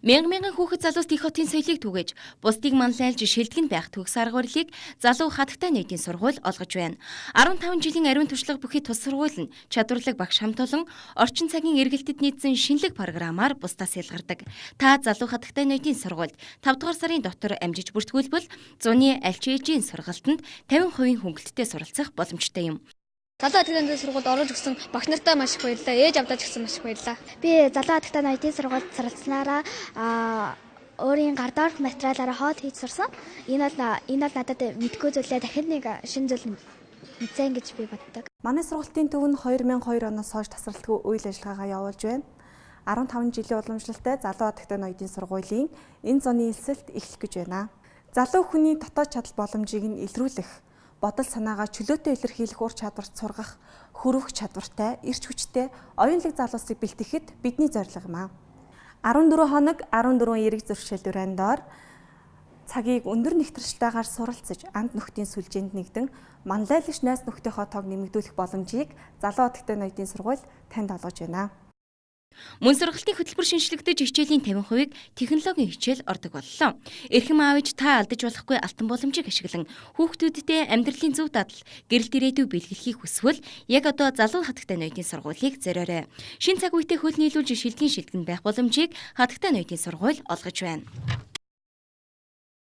Мянган хүүхэд залуус их хотын соёлыг түгэж, бусдыг манлайлж шилтгэн байх төгс арга барилыг залуу хатагтай нийтийн сургууль олгож байна. 15 жилийн ариун туршлага бүхий тус сургууль нь чадварлаг багш хамт олон орчин цагийн эргэлтэд нийцсэн шинэлэг програмаар бусдаас ялгардаг. Та залуу хатагтай нийтийн сургуульд 5 дугаар сарын дотор амжиж бүртгүүлбэл зуны аль ч ээжийн сургалтанд 50% хөнгөлөлтөд суралцах боломжтой юм. Залуу хатагтай нийтийн сургуульд орж өгсөн багш нартай маш их баярлалаа. Ээж авдаач гэсэн маш их баярлалаа. Би залуу хатагтай нийтийн сургуульд суралцсанараа өөрийн гар доорх материалаараа хоол хийж сурсан. Энэ бол надад мэдгүй зүйлээ дахин нэг шинэ зүйл мэдсэн гэж би боддог. Манай сургалтын төв нь 2002 оноос хойш тасралтгүй үйл ажиллагаагаа явуулж байна. 15 жилийн уламжлалтай залуу хатагтай нийтийн сургуулийн энэ зуны элсэлт эхлэх гэж байна. Залуу хүний дотоод чадал боломжийг нь илрүүлэх, бодол санаагаа чөлөөтэй илэрхийлэх ур чадварт сургах, хөрвөх чадвартай, эрч хүчтэй оюунлаг залуусыг бэлтгэхэд бидний зорилго юм аа. 14 хоног 14 эрэг зуршилдвэрийн доор цагийг өндөр нэгтрэлтайгаар суралцж анд нөхдийн сүлжээнд нэгдэн манлайлагч найз нөхдийнхөө тоог нэмэгдүүлэх боломжийг залуу хатагтай нийтийн сургууль танд олгож байна. Мөн сургалтын хөтөлбөр шинжлэгдэж хичээлийн 50%-ийг технологийн хичээл ордог боллоо. Эрхэм аав ээж та алдаж болохгүй алтан боломжийг ашиглан хүүхдүүдтэй амьдралын зөв дадал, гэрэлт ирээдүй бэлгэлхийг хүсвэл яг одоо залуу хатагтай нийтийн сургуулийг зориорой. Шинэ цаг үетэй хөл нийлүүлж шилтгэн байх боломжийг хатагтай нийтийн сургууль олгож байна.